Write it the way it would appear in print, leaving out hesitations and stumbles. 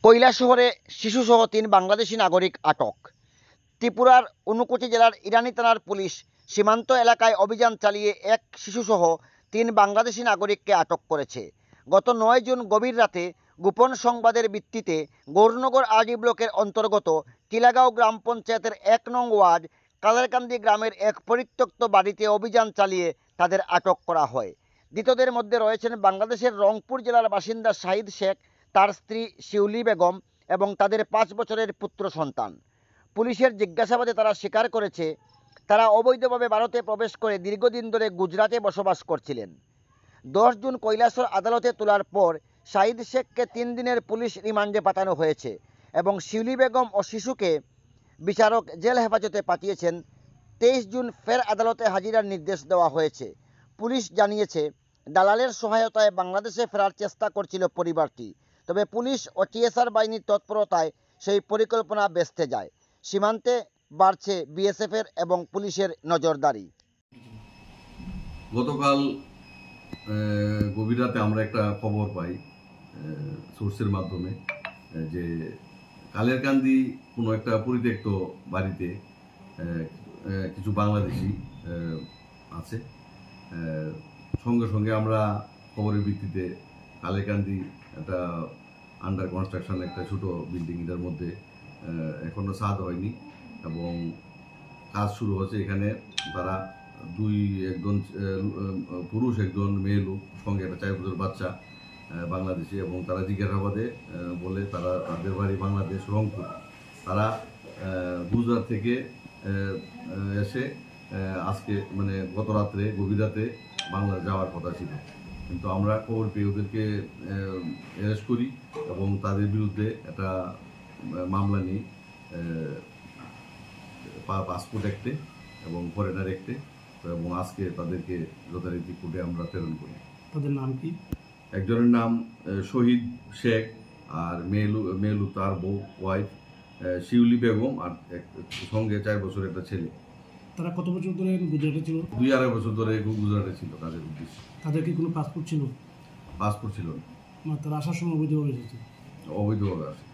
কৈলাসহরে শিশুসহ ৩ বাংলাদেশি নাগরিক আটক। ত্রিপুরার ঊনকোটি জেলার ইরানি থানার পুলিশ সীমান্ত এলাকায় অভিযান চালিয়ে এক শিশুসহ ৩ বাংলাদেশি নাগরিককে আটক করেছে। গত ৯ জুন গভীর রাতে গোপন সংবাদের ভিত্তিতে গৌরনগর আরডি ব্লকের অন্তর্গত টিলাগাঁও গ্রাম পঞ্চায়েতের ১ নং ওয়ার্ড কালারকান্দি গ্রামের এক পরিত্যক্ত বাড়িতে অভিযান চালিয়ে তাদের আটক করা হয়। ধৃতদের মধ্যে রয়েছেন বাংলাদেশের রংপুর জেলার বাসিন্দা শাহিদ শেখ, তার স্ত্রী শিউলি বেগম এবং তাদের ৫ বছরের পুত্র সন্তান। পুলিশের জিজ্ঞাসাবাদে তারা স্বীকার করেছে তারা অবৈধভাবে ভারতে প্রবেশ করে দীর্ঘদিন ধরে গুজরাটে বসবাস করছিলেন। ১০ জুন কৈলাসহর আদালতে তোলার পর শাহিদ শেখকে ৩ দিনের পুলিশ রিমান্ডে পাঠানো হয়েছে এবং শিউলি বেগম ও শিশুকে বিচারক জেল হেফাজতে পাঠিয়েছেন। ২৩ জুন ফের আদালতে হাজিরার নির্দেশ দেওয়া হয়েছে। পুলিশ জানিয়েছে দালালের সহায়তায় বাংলাদেশে ফেরার চেষ্টা করছিল পরিবারটি, তবে পুলিশ ও টিএসআর বাহিনীর তৎপরতায় সেই পরিকল্পনা ভেস্তে যায়। সীমান্তে বাড়ছে বিএসএফের এবং পুলিশের নজরদারি। গতকাল গভীর রাতে আমরা একটা খবর পাই সোর্সের মাধ্যমে যে কালেরকান্দি কোনো একটা পরিত্যক্ত বাড়িতে কিছু বাংলাদেশি আছে। সঙ্গে সঙ্গে আমরা খবরের ভিত্তিতে কালেরকান্দি একটা আন্ডার কনস্ট্রাকশন একটা ছোট বিল্ডিং, এটার মধ্যে এখনো ছাদ হয়নি এবং কাজ শুরু হচ্ছে। এখানে তারা একজন পুরুষ একজন মেয়ে লোক সঙ্গে একটা ৪ বছর বাচ্চা বাংলাদেশি, এবং তারা জিজ্ঞাসাবাদে বলে তাদের বাড়ি বাংলাদেশ রংপুর। তারা গুজরাট থেকে এসে আজকে মানে গত রাত্রে গভীর রাতে বাংলা যাওয়ার কথা ছিল, কিন্তু আমরা খবর পেয়ে ওদেরকে অ্যারেস্ট করি এবং তাদের বিরুদ্ধে একটা মামলা নিই পাসপোর্ট অ্যাক্টে এবং ফরেনার অ্যাক্টে, এবং আজকে তাদেরকে যথারীতি কোর্টে আমরা প্রেরণ করি। তাদের নাম কি? একজনের নাম শহীদ শেখ, আর মেয়েলু তার বউ ওয়াইফ শিউলি বেগম, আর সঙ্গে ৪ বছরের একটা ছেলে। তারা কত বছর ধরে গুজরাটে ছিল? ২-২.৫ বছর ধরে গুজরাটে ছিল কাজের উদ্দেশ্যে। তাদের কি কোনো পাসপোর্ট ছিল? পাসপোর্ট ছিল না। তারা আসার সময় অবৈধভাবে এসেছে? অবৈধভাবে আসে।